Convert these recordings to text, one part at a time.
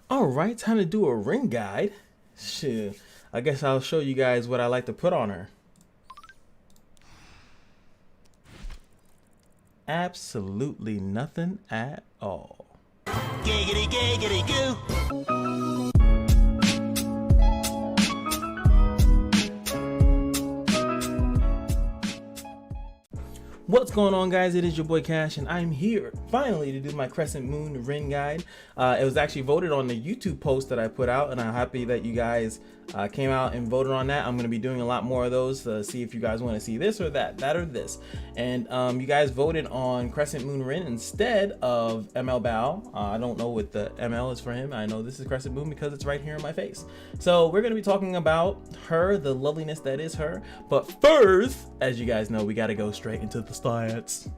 All right, time to do a ring guide. Shit, I guess I'll show you guys what I like to put on her. Absolutely nothing at all. Giggity, giggity, goo. What's going on, guys? It is your boy Cash, and I'm here finally to do my Crescent Moon ring guide. It was actually voted on the YouTube post that I put out, and I'm happy that you guys came out and voted on that. I'm going to be doing a lot more of those to see if you guys want to see this or that or this. And you guys voted on Crescent Moon Rin instead of ML Bao. I don't know what the ML is for him. I know this is Crescent Moon because it's right here in my face. So we're going to be talking about her, the loveliness that is her. But first, as you guys know, we got to go straight into the stats.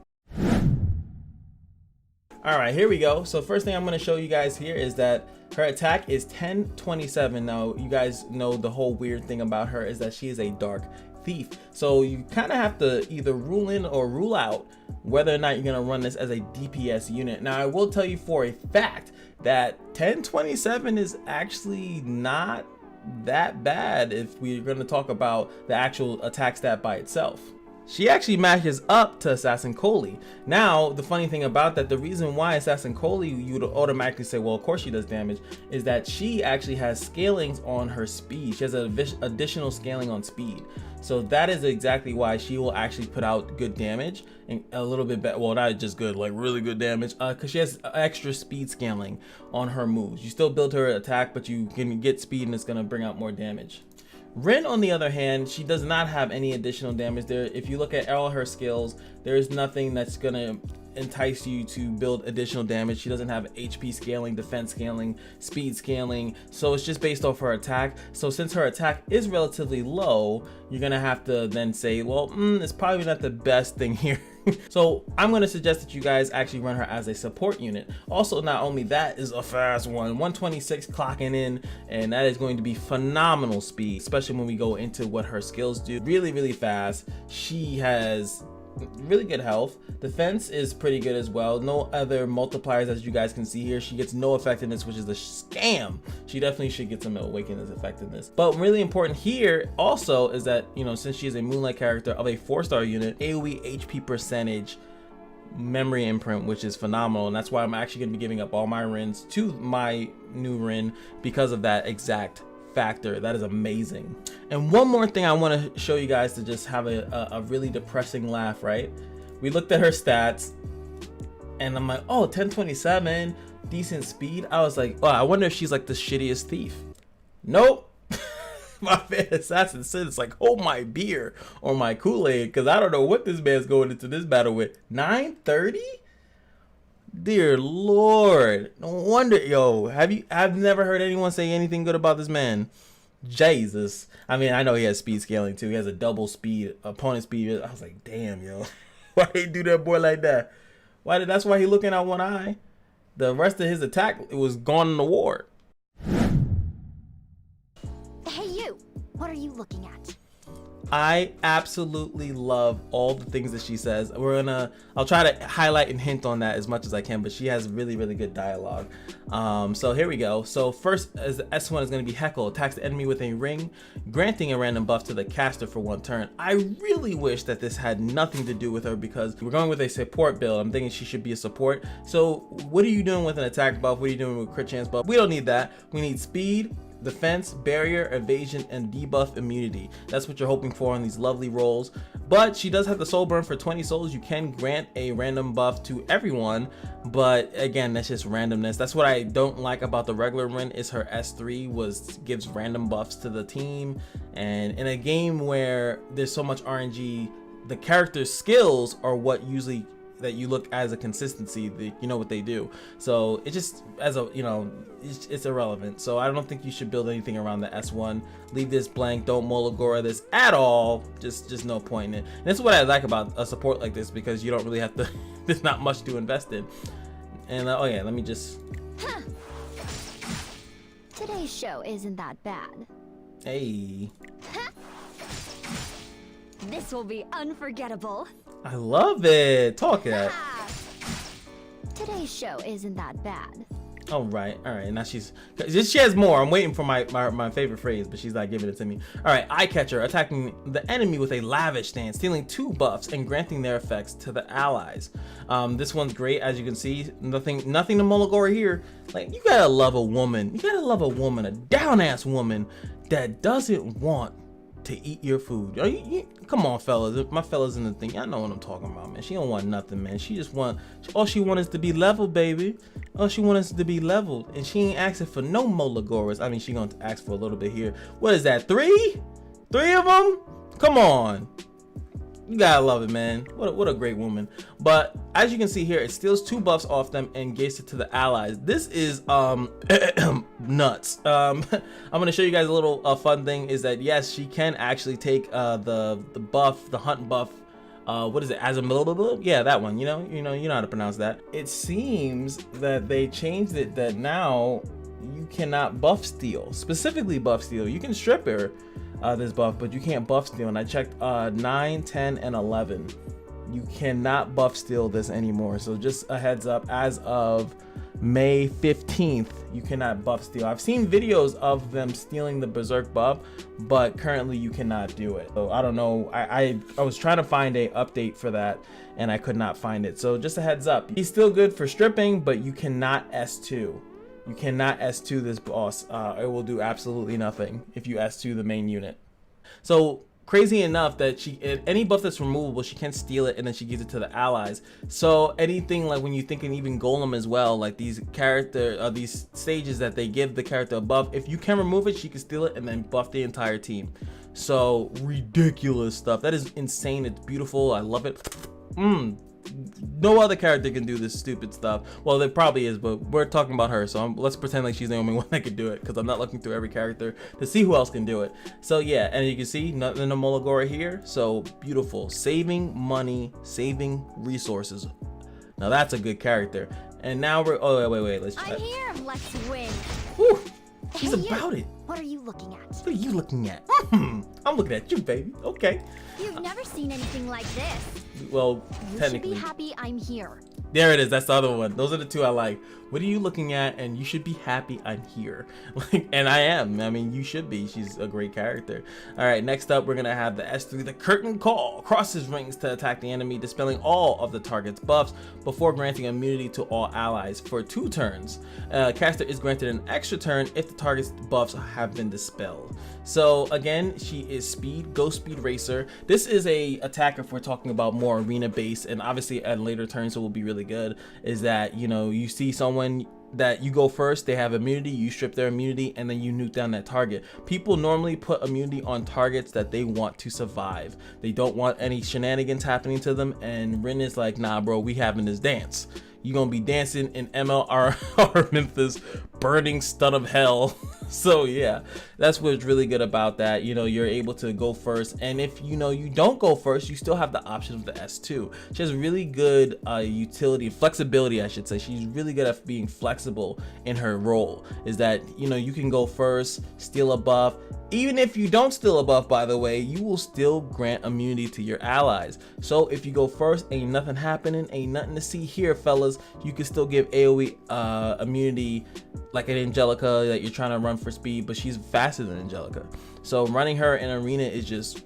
All right, here we go. So first thing I'm going to show you guys here is that her attack is 1027. Now you guys know the whole weird thing about her is that she is a dark thief. So you kind of have to either rule in or rule out whether or not you're going to run this as a DPS unit. Now I will tell you for a fact that 1027 is actually not that bad if we're going to talk about the actual attack stat by itself. She actually matches up to Assassin Coley. Now, the funny thing about that, the reason why Assassin Coley, you would automatically say, well, of course she does damage, is that she actually has scalings on her speed. She has an additional scaling on speed. So that is exactly why she will actually put out good damage and a little bit better. Well, not just good, like really good damage, because she has extra speed scaling on her moves. You still build her attack, but you can get speed and it's going to bring out more damage. Rin, on the other hand, she does not have any additional damage there. If you look at all her skills, there is nothing that's gonna entice you to build additional damage. She doesn't have HP scaling, defense scaling, speed scaling, so it's just based off her attack. So since her attack is relatively low, you're gonna have to then say, well, it's probably not the best thing here. So I'm going to suggest that you guys actually run her as a support unit. Also, not only that is a fast one, 126 clocking in, and that is going to be phenomenal speed, especially when we go into what her skills do. Really fast. She has really good health. Defense is pretty good as well. No other multipliers, as you guys can see here. She gets no effectiveness, which is the scam. She definitely should get some awakeness effectiveness. But really important here also is that, you know, since she is a Moonlight character of a 4-star unit, AoE HP percentage, memory imprint, which is phenomenal, and that's why I'm actually going to be giving up all my RINs to my new RIN because of that exact factor. That is amazing. And one more thing I want to show you guys to just have a really depressing laugh, right? We looked at her stats and I'm like, oh, 1027, decent speed. I was like, oh, I wonder if she's like the shittiest thief. Nope. My fan assassin said it's like, hold my beer or my Kool-Aid, because I don't know what this man's going into this battle with. 930? Dear Lord, no wonder. Yo, I've never heard anyone say anything good about this man. Jesus. I mean, I know he has speed scaling too. He has a double speed opponent speed. I was like, damn, yo, why he do that boy like that? That's why he looking out one eye. The rest of his attack, it was gone in the war. Hey you, what are you looking at? I absolutely love all the things that she says. I'll try to highlight and hint on that as much as I can, but she has really good dialogue. So here we go. So first, as the S1 is going to be Heckle, attacks the enemy with a ring, granting a random buff to the caster for 1 turn. I really wish that this had nothing to do with her, because we're going with a support build. I'm thinking she should be a support. So what are you doing with an attack buff? What are you doing with crit chance buff? We don't need that. We need speed, defense, barrier, evasion, and debuff immunity. That's what you're hoping for on these lovely rolls. But she does have the soul burn for 20 souls. You can grant a random buff to everyone, but again, that's just randomness. That's what I don't like about the regular Rin, is her S3 gives random buffs to the team. And in a game where there's so much RNG, the character's skills are what usually that you look as a consistency. You know what they do, so it just, as a, you know, it's irrelevant. So I don't think you should build anything around the S1. Leave this blank. Don't Molagora this at all. Just no point in it. And that's what I like about a support like this, because you don't really have to there's not much to invest in. And oh yeah, let me just Today's show isn't that bad. Hey, This will be unforgettable. I love it. Talk that. Today's show isn't that bad. All right. Now she has more. I'm waiting for my favorite phrase, but she's not giving it to me. All right, Eye Catcher, attacking the enemy with a lavish stance, stealing 2 buffs and granting their effects to the allies. This one's great, as you can see. Nothing to Mulligore here. Like, you gotta love a woman. You gotta love a woman, a down ass woman that doesn't want to eat your food. Come on, fellas. My fellas in the thing, y'all know what I'm talking about, man. She don't want nothing, man. She just all she wants is to be leveled, baby. All she wants is to be leveled, and she ain't asking for no Mulligores. I mean, she gonna ask for a little bit here. What is that? 3 of them? Come on. You gotta love it, man. What a great woman. But as you can see here, it steals 2 buffs off them and gives it to the allies. This is nuts. I'm gonna show you guys a little fun thing. Is that yes, she can actually take the buff, the hunt buff. What is it? Azamilable? Yeah, that one. You know how to pronounce that. It seems that they changed it that now you cannot buff steal. Specifically buff steal. You can strip her. This buff, but you can't buff steal. And I checked 9, 10, and 11. You cannot buff steal this anymore. So just a heads up, as of May 15th, you cannot buff steal. I've seen videos of them stealing the Berserk buff, but currently you cannot do it. So I don't know. I was trying to find a update for that and I could not find it. So just a heads up. He's still good for stripping, but you cannot S2. You cannot S2 this boss. It will do absolutely nothing if you S2 the main unit. So crazy enough that any buff that's removable, she can steal it and then she gives it to the allies. So anything like when you thinking even Golem as well, like these these stages that they give the character a buff, if you can remove it, she can steal it and then buff the entire team. So ridiculous stuff. That is insane. It's beautiful. I love it. No other character can do this stupid stuff. Well, there probably is, but we're talking about her, so let's pretend like she's the only one that can do it, because I'm not looking through every character to see who else can do it. So yeah, and you can see nothing to Mulligore here. So beautiful, saving money, saving resources. Now that's a good character. And now we're wait, let's try. I'm here, let's win. Whew, she's Hey, about you. it. What are you looking at? What are you looking at? I'm looking at you, baby. Okay. You've never seen anything like this. Well, You should technically. be happy I'm here. There it is. That's the other one. Those are the two I like. What are you looking at? And you should be happy I'm here. And I am. I mean, you should be. She's a great character. All right, next up, we're going to have the S3, the Curtain Call. Crosses rings to attack the enemy, dispelling all of the target's buffs before granting immunity to all allies for 2 turns. Caster is granted an extra turn if the target's buffs have been dispelled. So again, she is speed, Ghost Speed Racer. This is a attacker if we're talking about more arena based, and obviously at later turns it will be really good, is that, you know, you see someone that you go first, they have immunity, you strip their immunity, and then you nuke down that target. People normally put immunity on targets that they want to survive. They don't want any shenanigans happening to them, and RIN is like, nah bro, we having this dance. You're gonna be dancing in MLR Memphis, burning stun of hell. So yeah, that's what's really good about that. You know, you're able to go first, and if you know you don't go first, you still have the option of the S2. She has really good utility, flexibility, I should say. She's really good at being flexible in her role. Is that, you know, you can go first, steal a buff. Even if you don't steal a buff, by the way, you will still grant immunity to your allies. So if you go first, ain't nothing happening, ain't nothing to see here, fellas. You can still give AoE immunity like an Angelica that you're trying to run for speed, but she's faster than Angelica. So running her in arena is just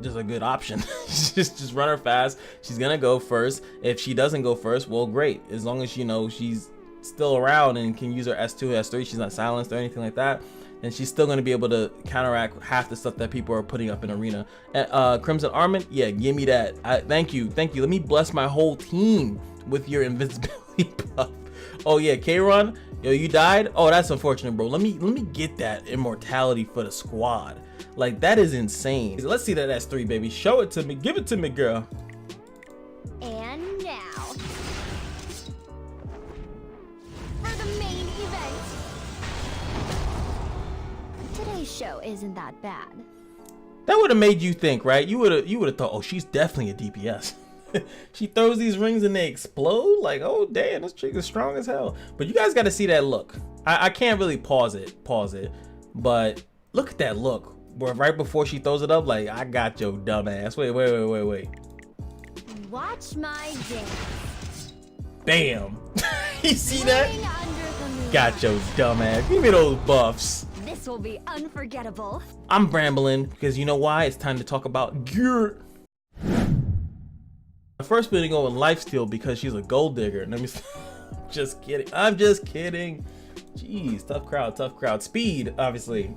a good option. just run her fast. She's gonna go first. If she doesn't go first, well, great. As long as you know she's still around and can use her S2, S3, she's not silenced or anything like that, and she's still going to be able to counteract half the stuff that people are putting up in arena. Crimson Armament, yeah, give me that. Thank you. Let me bless my whole team with your invincibility buff. Oh yeah, K-Ron, yo, you died. Oh, that's unfortunate, bro. Let me get that immortality for the squad. Like, that is insane. Let's see that S3, baby. Show it to me. Give it to me, girl. And now, for the main event. Today's show isn't that bad. That would have made you think, right? You would have thought, oh, she's definitely a DPS. She throws these rings and they explode. Like, oh damn, this chick is strong as hell. But you guys got to see that look. I can't really pause it, but look at that look. Where right before she throws it up, like, I got your dumb ass. Wait. Watch my dance. Bam. You see that? Living under the moon. got your dumb ass. Give me those buffs. This will be unforgettable. I'm rambling because you know why? It's time to talk about gear. First, we're gonna go with lifesteal because she's a gold digger. Let me. Just kidding. I'm just kidding. Jeez, tough crowd, tough crowd. Speed, obviously.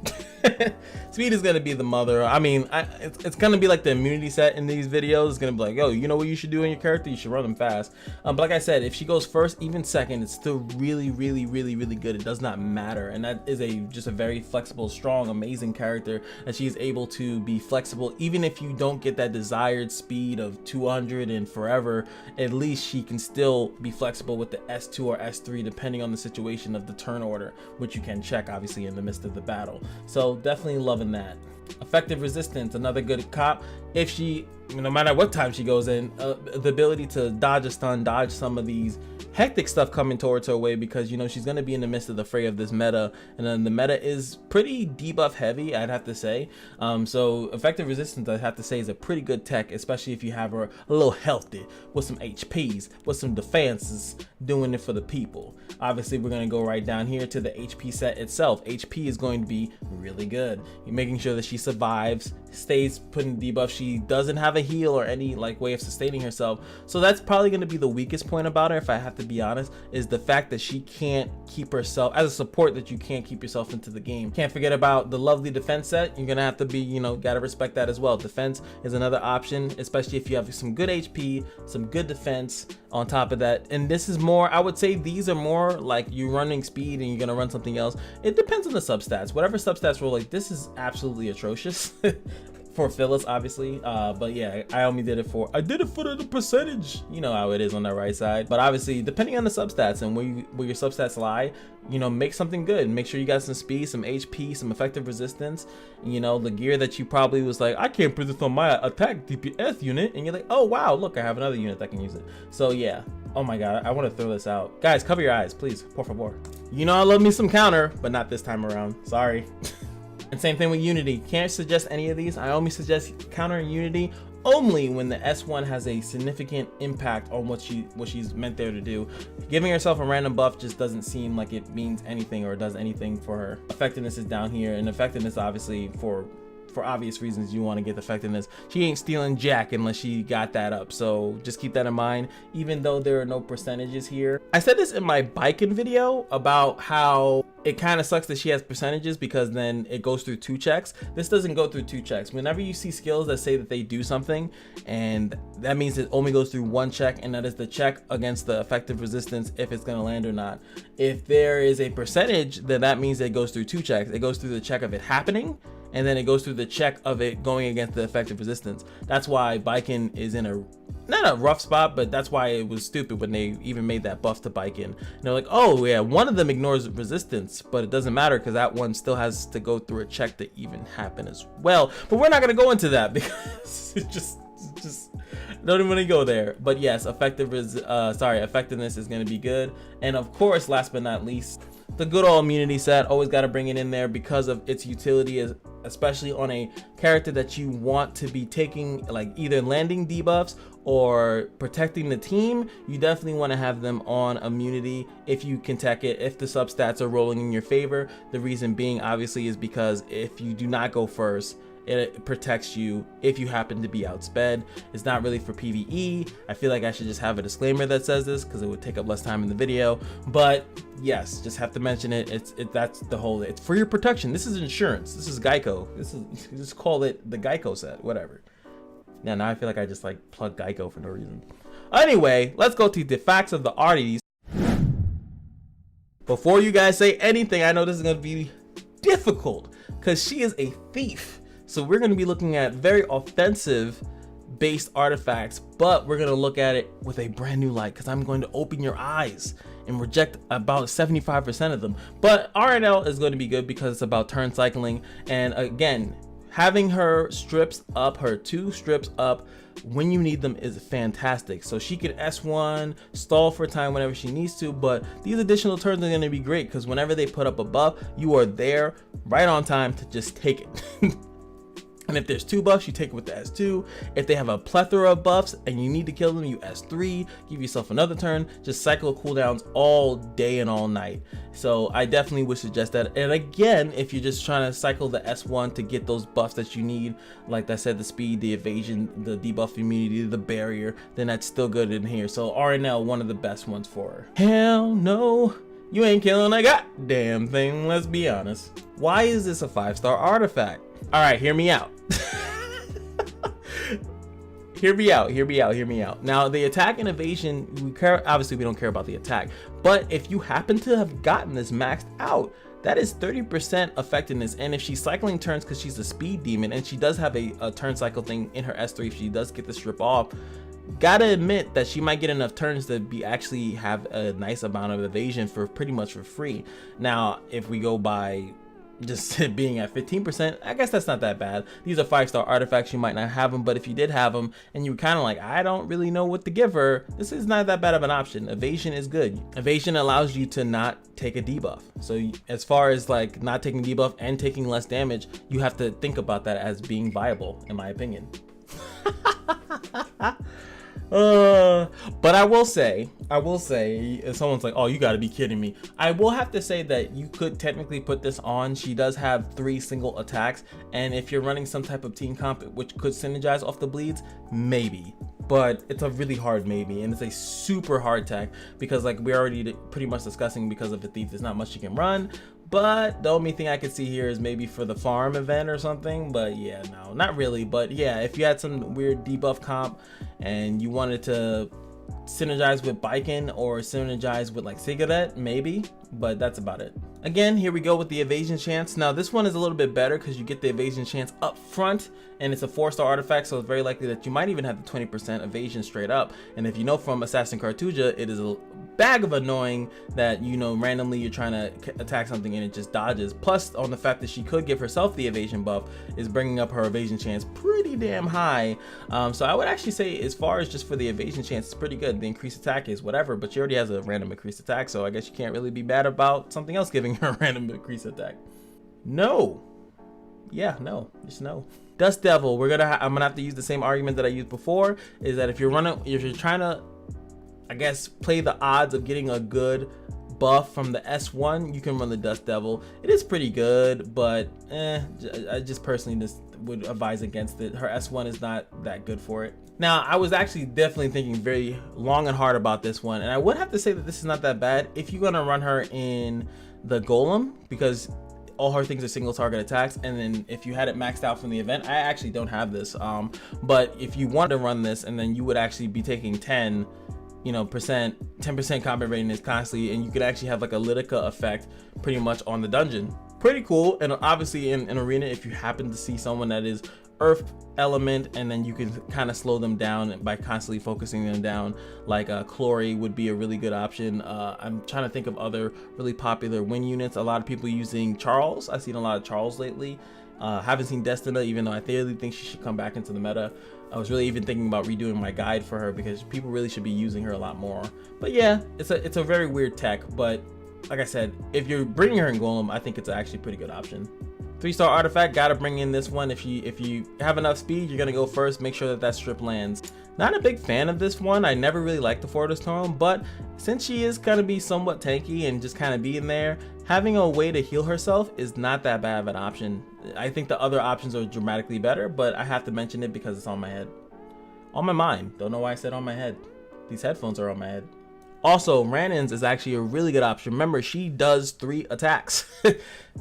Speed is gonna be the mother. I mean, it's gonna be like the immunity set in these videos. It's gonna be like, yo, you know what you should do in your character? You should run them fast. But like I said, if she goes first, even second, it's still really good. It does not matter, and that is just a very flexible, strong, amazing character that she's able to be flexible. Even if you don't get that desired speed of 200 and forever, at least she can still be flexible with the S2 or S3 depending on the situation of the turn order, which you can check obviously in the midst of the battle. So definitely loving that. Effective resistance, another good cop. If she, no matter what time she goes in, the ability to dodge a stun, dodge some of these hectic stuff coming towards her way, because you know she's going to be in the midst of the fray of this meta, and then the meta is pretty debuff heavy, I'd have to say. So effective resistance, I'd have to say, is a pretty good tech, especially if you have her a little healthy with some HPs, with some defenses, doing it for the people. Obviously, we're going to go right down here to the HP set itself. HP is going to be really good. You're making sure that she survives, stays putting debuff. She doesn't have a heal or any like way of sustaining herself, so that's probably going to be the weakest point about her, if I have to be honest, is the fact that she can't keep herself as a support, that you can't keep yourself into the game. Can't forget about the lovely defense set. You're gonna have to be, you know, gotta respect that as well. Defense is another option, especially if you have some good HP, some good defense on top of that. And this is more, I would say these are more like you running speed and you're gonna run something else. It depends on the substats. Whatever substats roll, like this is absolutely atrocious. For Phyllis, obviously, but yeah, I only did it for the percentage. You know how it is on the right side. But obviously, depending on the substats and where your substats lie, you know, make something good. Make sure you got some speed, some HP, some effective resistance. You know, the gear that you probably was like, I can't put this on my attack DPS unit, and you're like, oh wow, look, I have another unit that can use it. So yeah, oh my god, I want to throw this out. Guys, cover your eyes, please, por favor. You know I love me some counter, but not this time around. Sorry. And same thing with Unity. Can't suggest any of these. I only suggest counter and Unity only when the S1 has a significant impact on what she's meant there to do. Giving herself a random buff just doesn't seem like it means anything or does anything for her. Effectiveness is down here, and effectiveness obviously for obvious reasons you want to get the effectiveness. She ain't stealing jack unless she got that up, so just keep that in mind, even though there are no percentages here. I said this in my biking video about how it kind of sucks that she has percentages because then it goes through 2 checks. This doesn't go through 2 checks. Whenever you see skills that say that they do something, and that means it only goes through 1 check, and that is the check against the effective resistance, if it's going to land or not. If there is a percentage, then that means it goes through 2 checks. It goes through the check of it happening, and then it goes through the check of it going against the effective resistance. That's why Bikin is in a, not a rough spot, but that's why it was stupid when they even made that buff to Bikin. And they're like, oh yeah, one of them ignores resistance, but it doesn't matter because that one still has to go through a check to even happen as well. But we're not gonna go into that because it's just don't even want to go there. But yes, effectiveness is gonna be good. And of course, last but not least, the good old immunity set. Always got to bring it in there because of its utility, especially on a character that you want to be taking like either landing debuffs or protecting the team. You definitely want to have them on immunity if you can tech it, if the substats are rolling in your favor. The reason being obviously is because if you do not go first, it protects you if you happen to be outsped. It's not really for PvE. I feel like I should just have a disclaimer that says this because it would take up less time in the video. But yes, just have to mention it. That's the whole, it's for your protection. This is insurance. This is Geico. Just call it the Geico set, whatever. Now I feel like I just like plug Geico for no reason. Anyway, let's go to the facts of the arties. Before you guys say anything, I know this is gonna be difficult because she is a thief. So we're going to be looking at very offensive based artifacts, but we're going to look at it with a brand new light because I'm going to open your eyes and reject about 75% of them. But RNL is going to be good because it's about turn cycling. And again, having her strips up, her 2 strips up when you need them is fantastic. So she can S1, stall for time whenever she needs to, but these additional turns are going to be great because whenever they put up a buff, you are there right on time to just take it. And if there's 2 buffs, you take it with the S2. If they have a plethora of buffs and you need to kill them, you S3, give yourself another turn, just cycle cooldowns all day and all night. So I definitely would suggest that. And again, if you're just trying to cycle the S1 to get those buffs that you need, like I said, the speed, the evasion, the debuff immunity, the barrier, then that's still good in here. So RNL, one of the best ones for her. Hell no, you ain't killing a goddamn thing, let's be honest. Why is this a 5-star artifact? All right, hear me out. Hear me out. Now, the attack and evasion, obviously we don't care about the attack, but if you happen to have gotten this maxed out, that is 30% effectiveness. And if she's cycling turns because she's a speed demon and she does have a turn cycle thing in her S3, if she does get the strip off, gotta admit that she might get enough turns to actually have a nice amount of evasion for pretty much for free. Now, if we go by just being at 15%, I guess that's not that bad. These are 5-star artifacts, you might not have them, but if you did have them and you were kind of like, I don't really know what to give her, this is not that bad of an option. Evasion is good. Evasion allows you to not take a debuff. So as far as like not taking debuff and taking less damage, you have to think about that as being viable, in my opinion. But I will say, if someone's like, oh, you gotta be kidding me, I will have to say that you could technically put this on. She does have 3 single attacks, and if you're running some type of team comp which could synergize off the bleeds, maybe, but it's a really hard maybe, and it's a super hard tech because like we're already pretty much discussing, because of the thief there's not much she can run. But the only thing I could see here is maybe for the farm event or something. But yeah, no, not really. But yeah, if you had some weird debuff comp and you wanted to synergize with Baiken or synergize with like Cigarette, maybe, but that's about it. Again, here we go with the evasion chance. Now this one is a little bit better because you get the evasion chance up front, and it's a 4-star artifact, so it's very likely that you might even have the 20% evasion straight up. And if you know from Assassin Cartuja, it is a bag of annoying that, you know, randomly you're trying to attack something and it just dodges. Plus on the fact that she could give herself the evasion buff is bringing up her evasion chance pretty damn high. So I would actually say, as far as just for the evasion chance, it's pretty good. The increased attack is whatever, but she already has a random increased attack, so I guess you can't really be bad about something else giving her a random increased attack. No. Yeah, no, just no. Dust Devil, I'm gonna have to use the same argument that I used before, is that if you're trying to, I guess, play the odds of getting a good buff from the S1, you can run the Dust Devil. It is pretty good, but I just personally just would advise against it. Her S1 is not that good for it. Now, I was actually definitely thinking very long and hard about this one, and I would have to say that this is not that bad if you're gonna run her in the Golem, because all her things are single target attacks. And then if you had it maxed out from the event, I actually don't have this, but if you want to run this, and then you would actually be taking 10% combat readiness constantly, and you could actually have like a Litica effect pretty much on the dungeon. Pretty cool. And obviously in arena, if you happen to see someone that is earth element, and then you can kind of slow them down by constantly focusing them down, like Chloe would be a really good option. I'm trying to think of other really popular win units. A lot of people using Charles. I've seen a lot of Charles lately. Haven't seen Destina, even though I really think she should come back into the meta. I was really even thinking about redoing my guide for her because people really should be using her a lot more. But yeah, it's a very weird tech, but like I said, if you're bringing her in Golem, I think it's actually a pretty good option. 3-star artifact, gotta bring in this one. If you have enough speed, you're gonna go first. Make sure that strip lands. Not a big fan of this one. I never really liked the Fortis Tome, but since she is gonna be somewhat tanky and just kind of be in there, having a way to heal herself is not that bad of an option. I think the other options are dramatically better, but I have to mention it because it's on my head. On my mind. Don't know why I said on my head. These headphones are on my head. Also, Ranins is actually a really good option. Remember, she does 3 attacks.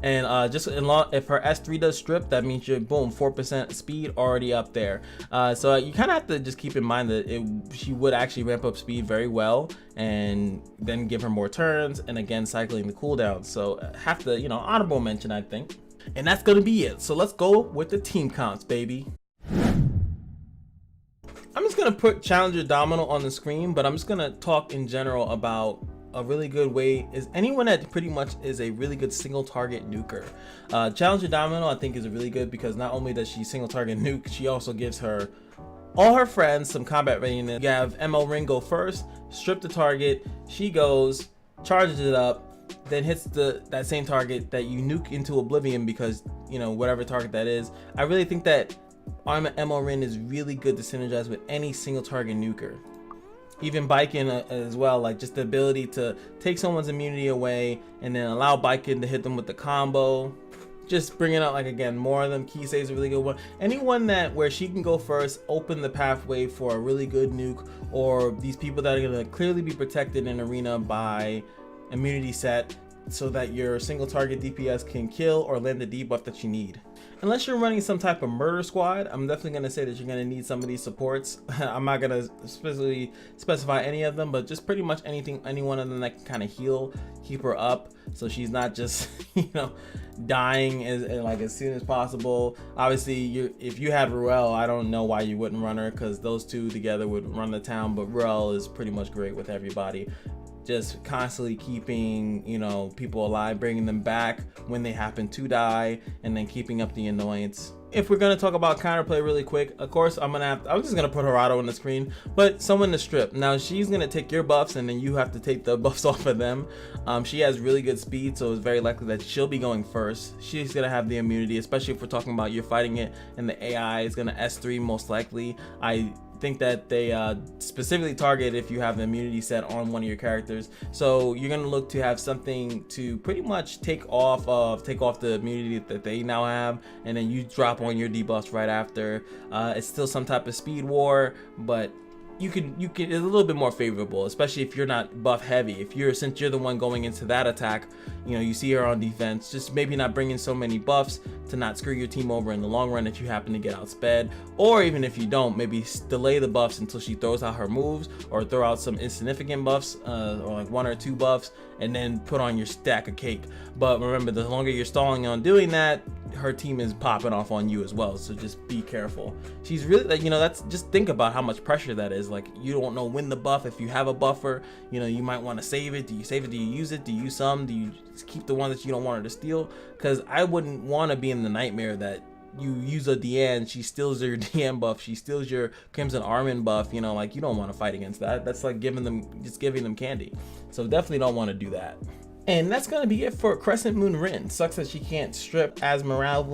And if her S3 does strip, that means you're, boom, 4% speed already up there. So you kind of have to just keep in mind that she would actually ramp up speed very well, and then give her more turns, and again, cycling the cooldown. So have to, honorable mention, I think. And that's going to be it. So let's go with the team counts, baby. I'm just gonna put Challenger Domino on the screen, but I'm just gonna talk in general about a really good way is anyone that pretty much is a really good single target nuker. Challenger Domino, I think, is really good because not only does she single target nuke, she also gives all her friends some combat readiness. You have ML Ring go first, strip the target, she goes, charges it up, then hits that same target that you nuke into oblivion because, whatever target that is. I really think that Armor Ammo RIN is really good to synergize with any single target nuker. Even Biking as well, like just the ability to take someone's immunity away and then allow Biking to hit them with the combo. Just bringing out, like, again, more of them. Kisei is a really good one. Anyone that where she can go first, open the pathway for a really good nuke, or these people that are going to clearly be protected in arena by immunity set, so that your single target DPS can kill or land the debuff that you need. Unless you're running some type of murder squad, I'm definitely going to say that you're going to need some of these supports. I'm not going to specifically specify any of them, but just pretty much any one of them that can kind of heal, keep her up, so she's not just, you know, dying as soon as possible. Obviously, if you had Ruel, I don't know why you wouldn't run her, because those two together would run the town, but Ruel is pretty much great with everybody. Just constantly keeping, you know, people alive, bringing them back when they happen to die, and then keeping up the annoyance. If we're gonna talk about counterplay really quick, of course I'm just gonna put Harado on the screen, but someone to strip. Now she's gonna take your buffs and then you have to take the buffs off of them. She has really good speed, so it's very likely that she'll be going first. She's gonna have the immunity, especially if we're talking about you're fighting it and the AI is gonna S3 most likely. I think that they specifically target if you have the immunity set on one of your characters, so you're gonna look to have something to pretty much take off the immunity that they now have, and then you drop on your debuffs right after. It's still some type of speed war, but you can it's a little bit more favorable, especially if you're not buff heavy. Since you're the one going into that attack, you know, you see her on defense, just maybe not bringing so many buffs to not screw your team over in the long run if you happen to get outsped, or even if you don't, maybe delay the buffs until she throws out her moves, or throw out some insignificant buffs, or like 1 or 2 buffs, and then put on your stack of cake. But remember, the longer you're stalling on doing that, her team is popping off on you as well, so just be careful. She's really, like, you know, that's, just think about how much pressure that is. Like, you don't know when the buff, if you have a buffer, you know, you might want to save it. Do you save it? Do you use it? Do you use some? Do you just keep the one that you don't want her to steal? Because I wouldn't want to be in the nightmare that you use a Deanne, she steals your Deanne buff, she steals your Crimson Armin buff. You know, like, you don't want to fight against that. That's like giving them candy. So definitely don't want to do that. And that's gonna be it for Crescent Moon RIN. Sucks that she can't strip as morale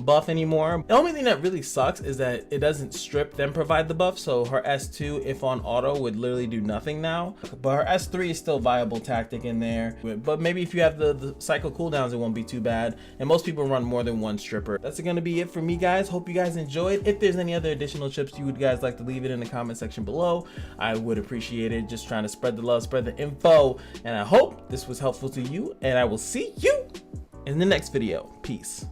buff anymore. The only thing that really sucks is that it doesn't strip then provide the buff, so her S2, if on auto, would literally do nothing now. But her S3 is still a viable tactic in there. But maybe if you have the cycle cooldowns, it won't be too bad. And most people run more than one stripper. That's gonna be it for me, guys. Hope you guys enjoyed. If there's any other additional tips you would guys like to leave it in the comment section below, I would appreciate it. Just trying to spread the love, spread the info, and I hope this was helpful to you, and I will see you in the next video. Peace.